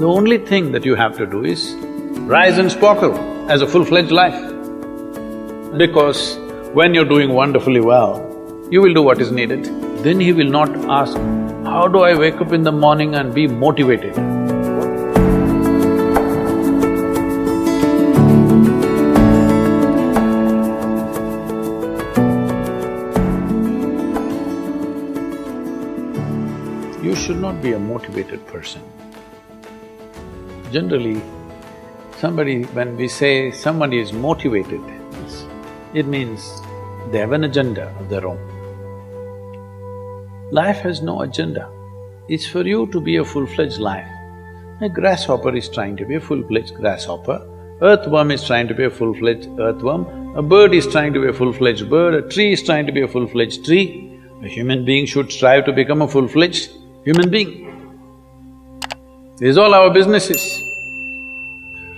The only thing that you have to do is rise and sparkle as a full-fledged life. Because when you're doing wonderfully well, you will do what is needed. Then he will not ask, how do I wake up in the morning and be motivated? You should not be a motivated person. Generally, when we say somebody is motivated, it means they have an agenda of their own. Life has no agenda. It's for you to be a full-fledged life. A grasshopper is trying to be a full-fledged grasshopper, earthworm is trying to be a full-fledged earthworm, a bird is trying to be a full-fledged bird, a tree is trying to be a full-fledged tree. A human being should strive to become a full-fledged human being. This is all our business is.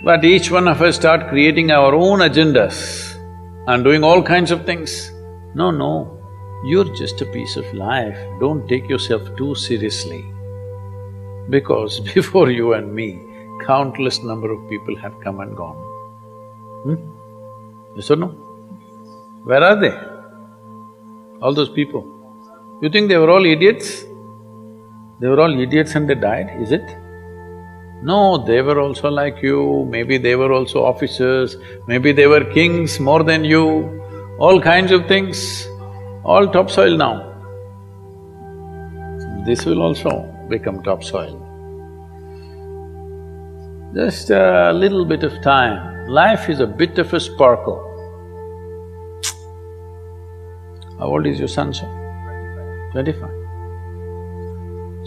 But each one of us start creating our own agendas and doing all kinds of things. No, you're just a piece of life, don't take yourself too seriously. Because before you and me, countless number of people have come and gone. Yes or no? Where are they? All those people. You think they were all idiots? They were all idiots and they died, is it? No, they were also like you, maybe they were also officers, maybe they were kings more than you, all kinds of things, all topsoil now. This will also become topsoil. Just a little bit of time. Life is a bit of a sparkle. How old is your son, sir? 25.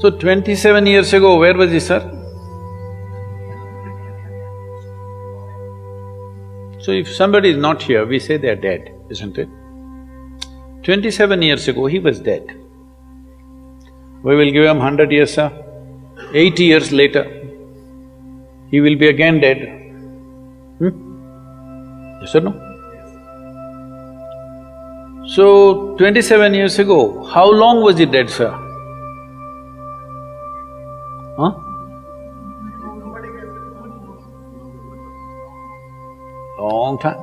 So 27 years ago, where was he, sir? So if somebody is not here, we say they're dead, isn't it? 27 years ago, he was dead. We will give him 100 years, sir. 80 years later, he will be again dead. Yes or no? So, 27 years ago, how long was he dead, sir? Huh? Long time.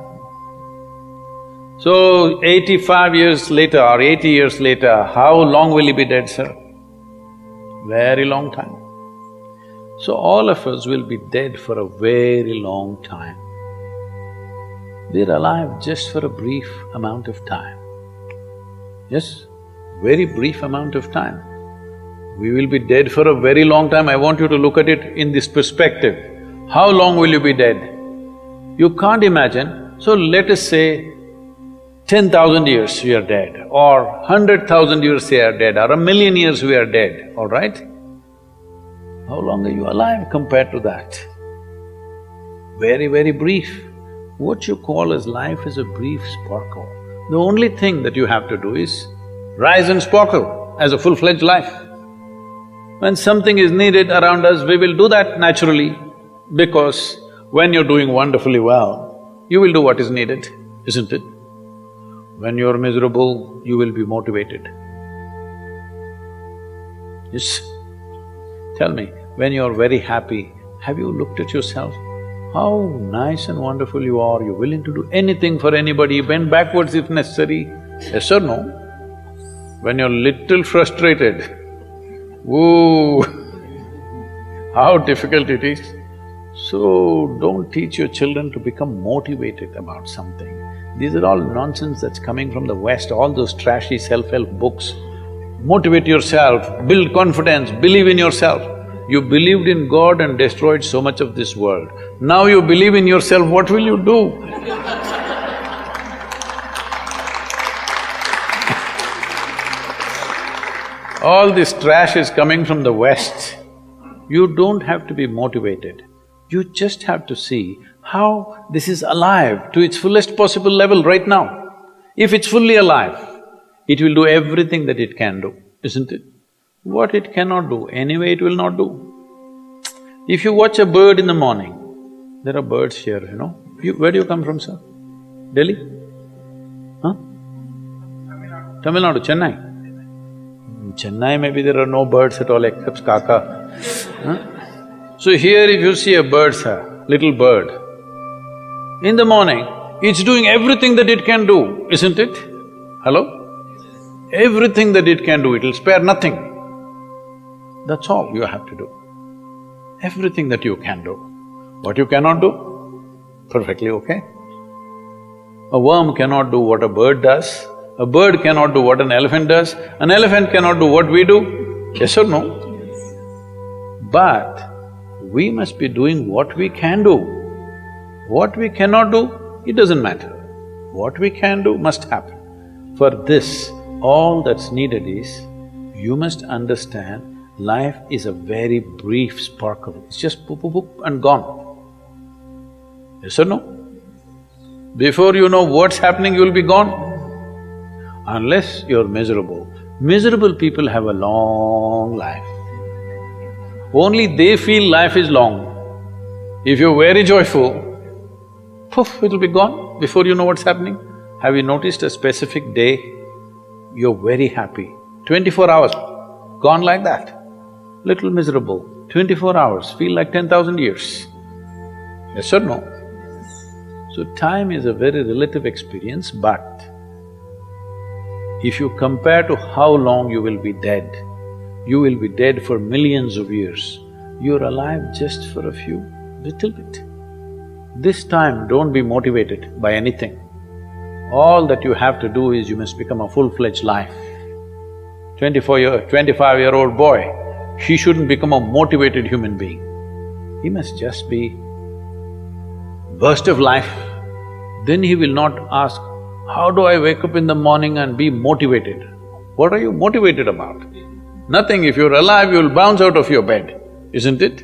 So, 85 years later or 80 years later, how long will he be dead, sir? Very long time. So, all of us will be dead for a very long time. We're alive just for a brief amount of time. Yes, very brief amount of time. We will be dead for a very long time. I want you to look at it in this perspective. How long will you be dead? You can't imagine. So let us say 10,000 years we are dead, or 100,000 years we are dead, or 1,000,000 years we are dead, all right? How long are you alive compared to that? Very, very brief. What you call as life is a brief sparkle. The only thing that you have to do is rise and sparkle as a full-fledged life. When something is needed around us, we will do that naturally, because when you're doing wonderfully well, you will do what is needed, isn't it? When you're miserable, you will be motivated. Yes. Tell me, when you're very happy, have you looked at yourself? How nice and wonderful you are, you're willing to do anything for anybody, bend backwards if necessary. Yes or no? When you're little frustrated, woo, how difficult it is. So, don't teach your children to become motivated about something. These are all nonsense that's coming from the West, all those trashy self-help books. Motivate yourself, build confidence, believe in yourself. You believed in God and destroyed so much of this world. Now you believe in yourself, what will you do? All this trash is coming from the West. You don't have to be motivated. You just have to see how this is alive to its fullest possible level right now. If it's fully alive, it will do everything that it can do, isn't it? What it cannot do, anyway it will not do. If you watch a bird in the morning, there are birds here, you know. Where do you come from, sir? Delhi? Huh? Tamil Nadu, Chennai? In Chennai maybe there are no birds at all except kaka. Huh? So here if you see a bird, sir, little bird, in the morning, it's doing everything that it can do, isn't it? Hello? Everything that it can do, it'll spare nothing. That's all you have to do. Everything that you can do. What you cannot do, perfectly okay. A worm cannot do what a bird does, a bird cannot do what an elephant does, an elephant cannot do what we do, yes or no? But we must be doing what we can do. What we cannot do, it doesn't matter. What we can do must happen. For this, all that's needed is, you must understand life is a very brief sparkle, it's just poop, poop, poop and gone. Yes or no? Before you know what's happening, you'll be gone. Unless you're miserable. Miserable people have a long life. Only they feel life is long. If you're very joyful, poof, it'll be gone before you know what's happening. Have you noticed a specific day, you're very happy, 24 hours, gone like that. Little miserable, 24 hours, feel like 10,000 years. Yes or no? So time is a very relative experience, but if you compare to how long you will be dead, you will be dead for millions of years. You're alive just for a few, little bit. This time, don't be motivated by anything. All that you have to do is you must become a full-fledged life. 25-year-old boy, he shouldn't become a motivated human being. He must just be burst of life. Then he will not ask, how do I wake up in the morning and be motivated? What are you motivated about? Nothing. If you're alive, you'll bounce out of your bed, isn't it?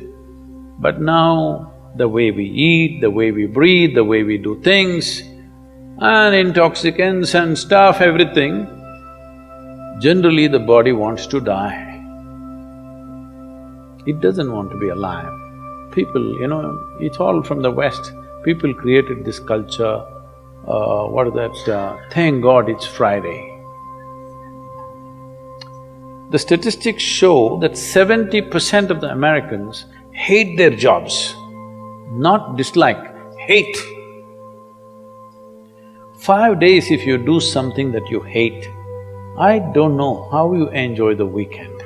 But now, the way we eat, the way we breathe, the way we do things, and intoxicants and stuff, everything, generally the body wants to die. It doesn't want to be alive. People, it's all from the West. People created this culture, what is that, thank God it's Friday. The statistics show that 70% of the Americans hate their jobs, not dislike, hate. 5 days if you do something that you hate, I don't know how you enjoy the weekend.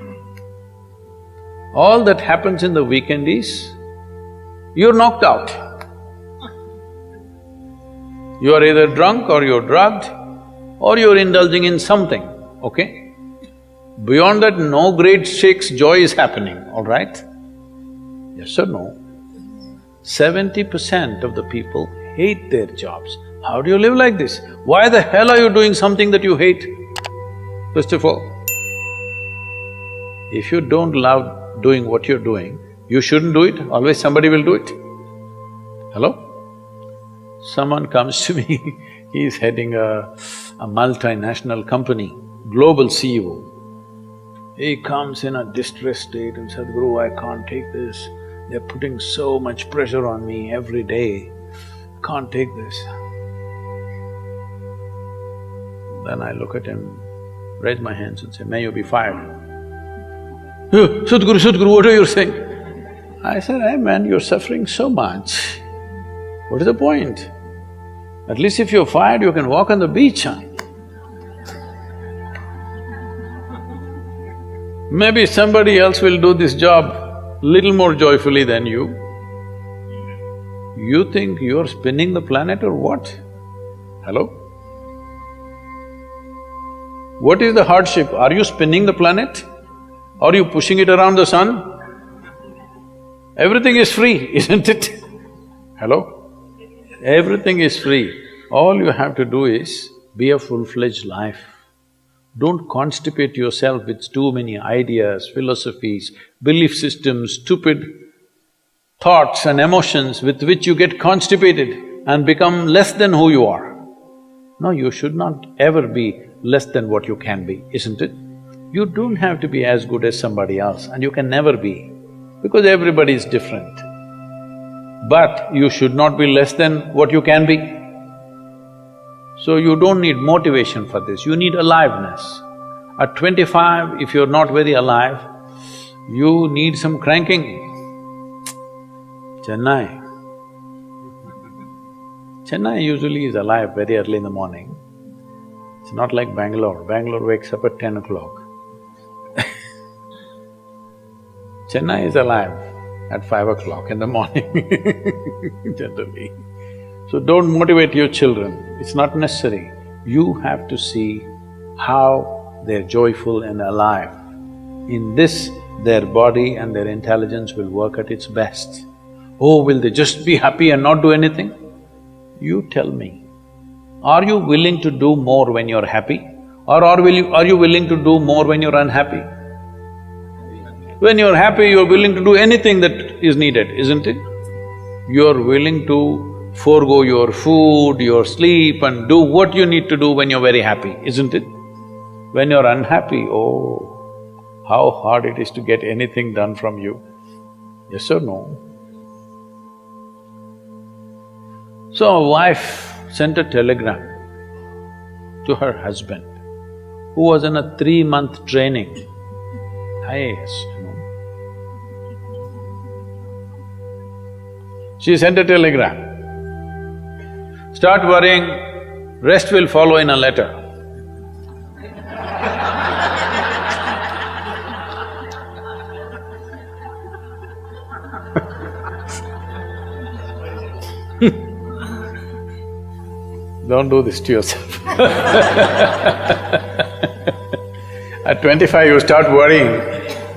All that happens in the weekend is, you're knocked out. You are either drunk or you're drugged or you're indulging in something, okay? Beyond that, no great shakes joy is happening, all right? Yes or no? 70% of the people hate their jobs. How do you live like this? Why the hell are you doing something that you hate? First of all, if you don't love doing what you're doing, you shouldn't do it, always somebody will do it. Hello? Someone comes to me, he's heading a multinational company, global CEO. He comes in a distressed state and said, Sadhguru, I can't take this. They're putting so much pressure on me every day, can't take this. Then I look at him, raise my hands and say, may you be fired. Sadhguru, what are you saying? I said, hey man, you're suffering so much. What is the point? At least if you're fired, you can walk on the beach, huh? Maybe somebody else will do this job little more joyfully than you. You think you're spinning the planet or what? Hello? What is the hardship? Are you spinning the planet? Are you pushing it around the sun? Everything is free, isn't it? Hello? Everything is free. All you have to do is be a full-fledged life. Don't constipate yourself with too many ideas, philosophies, belief systems, stupid thoughts and emotions with which you get constipated and become less than who you are. No, you should not ever be less than what you can be, isn't it? You don't have to be as good as somebody else, and you can never be, because everybody is different. But you should not be less than what you can be. So you don't need motivation for this, you need aliveness. At 25, if you're not very alive, you need some cranking. Chennai. Chennai usually is alive very early in the morning. It's not like Bangalore. Bangalore wakes up at 10 o'clock. Chennai is alive at 5 o'clock in the morning generally. So don't motivate your children, it's not necessary. You have to see how they're joyful and alive. In this, their body and their intelligence will work at its best. Oh, will they just be happy and not do anything? You tell me, are you willing to do more when you're happy? Or are you willing to do more when you're unhappy? When you're happy, you're willing to do anything that is needed, isn't it? You're willing to forego your food, your sleep and do what you need to do when you're very happy, isn't it? When you're unhappy, oh, how hard it is to get anything done from you. Yes or no? So a wife sent a telegram to her husband, who was in a 3-month training, IAS, you know. She sent a telegram, start worrying, rest will follow in a letter. Don't do this to yourself. At 25 you start worrying,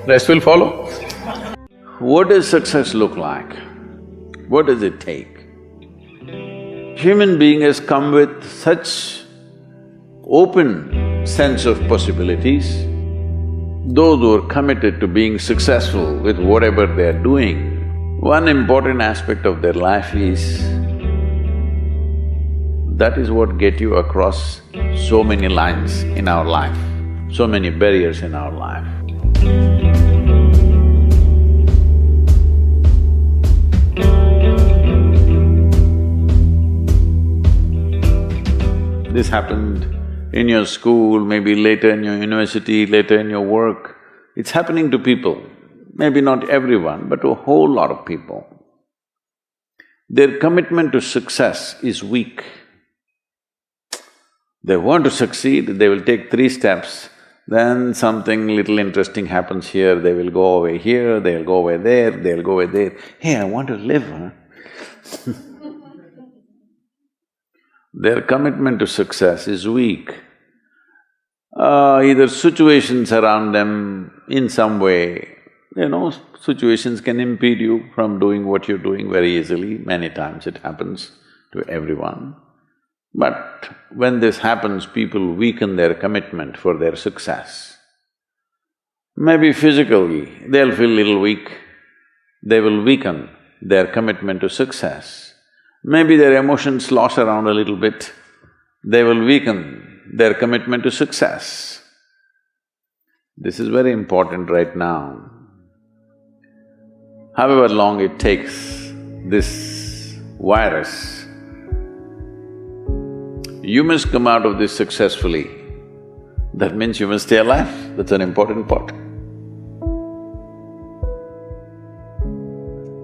rest will follow. What does success look like? What does it take? Human being has come with such open sense of possibilities. Those who are committed to being successful with whatever they're doing, one important aspect of their life is that is what get you across so many lines in our life, so many barriers in our life. This happened in your school, maybe later in your university, later in your work. It's happening to people, maybe not everyone, but a whole lot of people. Their commitment to success is weak. They want to succeed, they will take 3 steps, then something little interesting happens here, they will go away here, they'll go away there, they'll go away there. Hey, I want to live, huh? Their commitment to success is weak. Either situations around them in some way, you know, situations can impede you from doing what you're doing very easily, many times it happens to everyone. But when this happens, people weaken their commitment for their success. Maybe physically, they'll feel little weak, they will weaken their commitment to success. Maybe their emotions slosh around a little bit, they will weaken their commitment to success. This is very important right now. However long it takes, this virus, you must come out of this successfully. That means you must stay alive, that's an important part.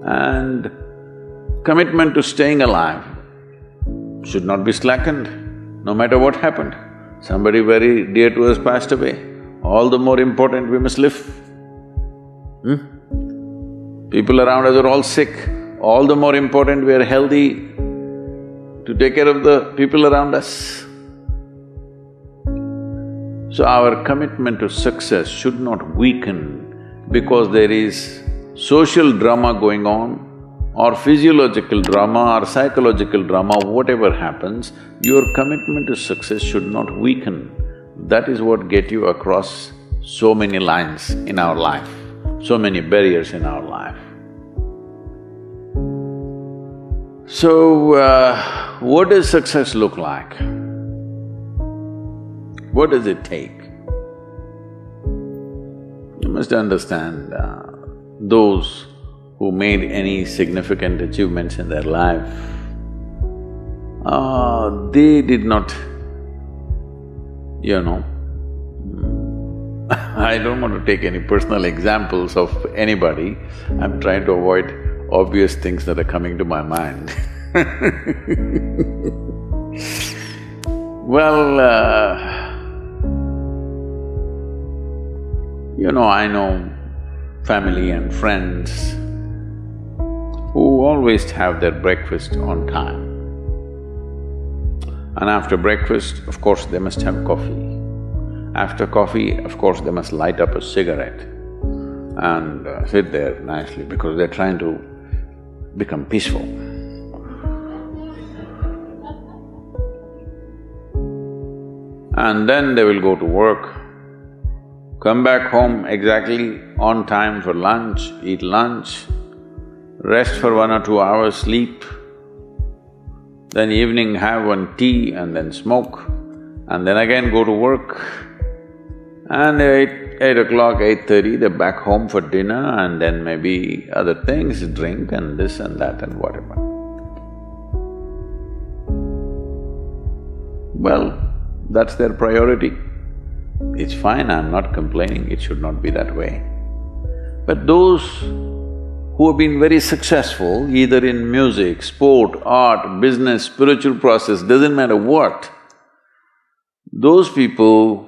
And commitment to staying alive should not be slackened, no matter what happened. Somebody very dear to us passed away, all the more important we must live. People around us are all sick, all the more important we are healthy to take care of the people around us. So our commitment to success should not weaken because there is social drama going on or physiological drama or psychological drama, whatever happens, your commitment to success should not weaken. That is what get you across so many lines in our life, so many barriers in our life. So, what does success look like? What does it take? You must understand, those who made any significant achievements in their life, they did not, you know, I don't want to take any personal examples of anybody, I'm trying to avoid obvious things that are coming to my mind. Well, I know family and friends who always have their breakfast on time. And after breakfast, of course, they must have coffee. After coffee, of course, they must light up a cigarette and sit there nicely because they're trying to become peaceful. And then they will go to work, come back home exactly on time for lunch, eat lunch, rest for 1 or 2 hours, sleep, then evening have one tea and then smoke, and then again go to work. And 8 o'clock, 8:30, they're back home for dinner and then maybe other things, drink and this and that and whatever. Well, that's their priority. It's fine, I'm not complaining, it should not be that way. But those who have been very successful, either in music, sport, art, business, spiritual process, doesn't matter what, those people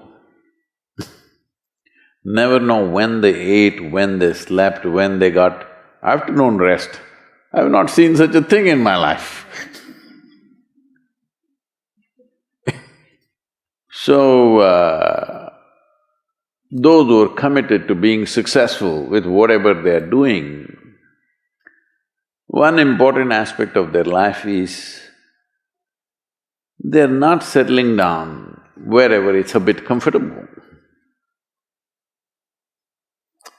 never know when they ate, when they slept, when they got afternoon rest. I've not seen such a thing in my life. So, those who are committed to being successful with whatever they're doing, one important aspect of their life is they're not settling down wherever it's a bit comfortable.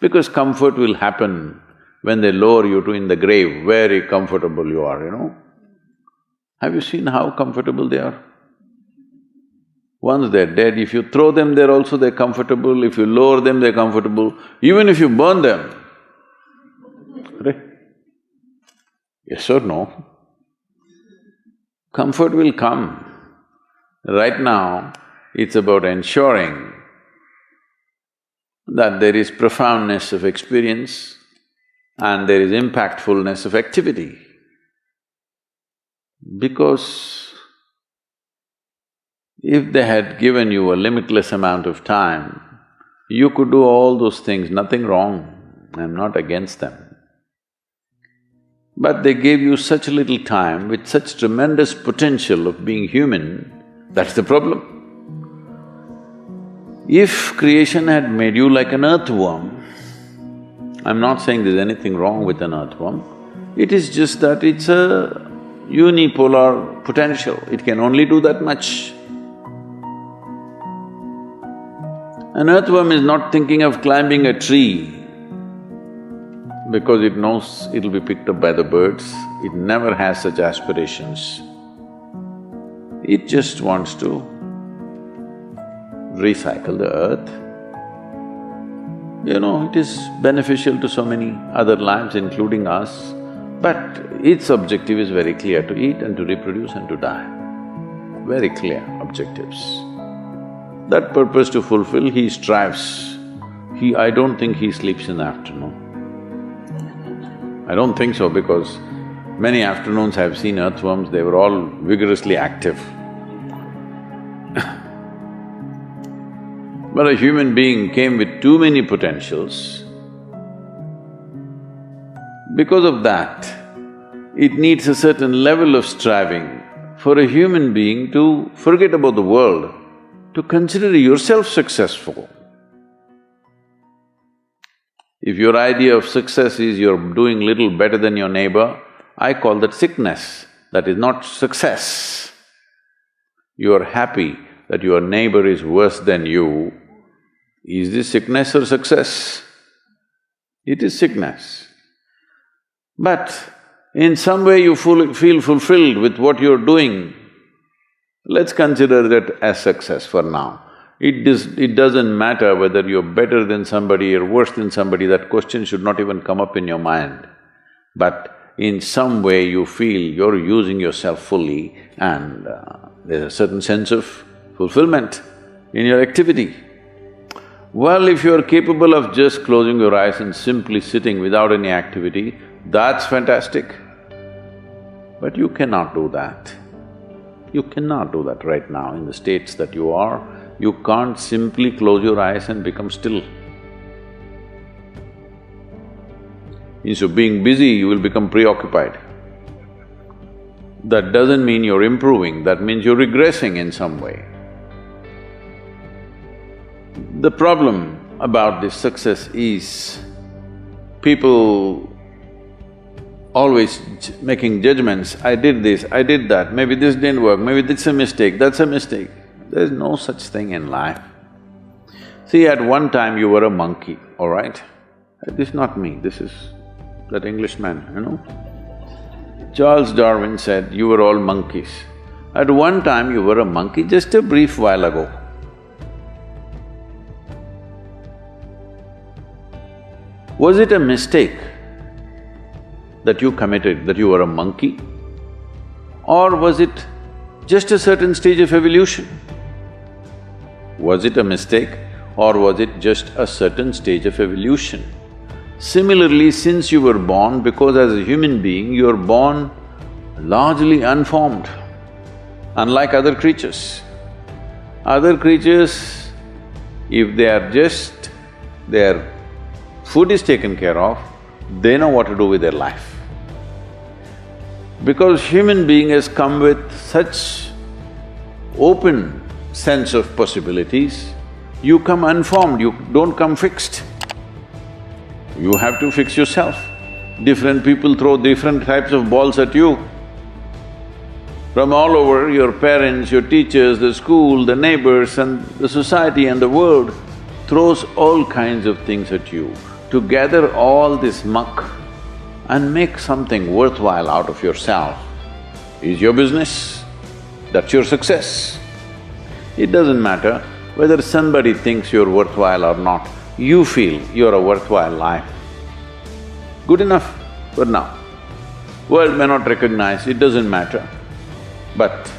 Because comfort will happen when they lower you to in the grave, very comfortable you are. Have you seen how comfortable they are? Once they're dead, if you throw them there also they're comfortable, if you lower them they're comfortable, even if you burn them. Right? Yes or no? Comfort will come. Right now, it's about ensuring that there is profoundness of experience and there is impactfulness of activity. Because if they had given you a limitless amount of time, you could do all those things, nothing wrong, I'm not against them. But they gave you such little time with such tremendous potential of being human, that's the problem. If creation had made you like an earthworm, I'm not saying there's anything wrong with an earthworm, it is just that it's a unipolar potential, it can only do that much. An earthworm is not thinking of climbing a tree because it knows it'll be picked up by the birds, it never has such aspirations. It just wants to recycle the earth. It is beneficial to so many other lives, including us, but its objective is very clear, to eat and to reproduce and to die. Very clear objectives. That purpose to fulfill, he strives. I don't think he sleeps in the afternoon. I don't think so because many afternoons I've seen earthworms, they were all vigorously active. But a human being came with too many potentials. Because of that, it needs a certain level of striving for a human being to forget about the world, to consider yourself successful. If your idea of success is you're doing little better than your neighbor, I call that sickness, that is not success. You are happy that your neighbor is worse than you. Is this sickness or success? It is sickness. But in some way you feel fulfilled with what you're doing, let's consider that as success for now. It doesn't matter whether you're better than somebody or worse than somebody, that question should not even come up in your mind. But in some way you feel you're using yourself fully and there's a certain sense of fulfillment in your activity. Well, if you're capable of just closing your eyes and simply sitting without any activity, That's fantastic. But you cannot do that. You cannot do that right now in the states that you are. You can't simply close your eyes and become still. Instead of being busy, you will become preoccupied. That doesn't mean you're improving, that means you're regressing in some way. The problem about this success is, people always making judgments, I did this, I did that, maybe this didn't work, maybe this is a mistake, that's a mistake. There's no such thing in life. See, at one time you were a monkey, all right? This is not me, this is that Englishman, you know. Charles Darwin said, you were all monkeys. At one time you were a monkey, just a brief while ago. Was it a mistake that you committed, that you were a monkey? Or was it just a certain stage of evolution? Was it a mistake or was it just a certain stage of evolution? Similarly, since you were born, because as a human being, you are born largely unformed, unlike other creatures. Other creatures, if they are just… their food is taken care of, they know what to do with their life. Because human being has come with such open sense of possibilities, you come unformed, you don't come fixed. You have to fix yourself. Different people throw different types of balls at you. From all over, your parents, your teachers, the school, the neighbors and the society and the world throws all kinds of things at you. To gather all this muck and make something worthwhile out of yourself is your business. That's your success. It doesn't matter whether somebody thinks you're worthwhile or not, you feel you're a worthwhile life. Good enough for now. World may not recognize, it doesn't matter. But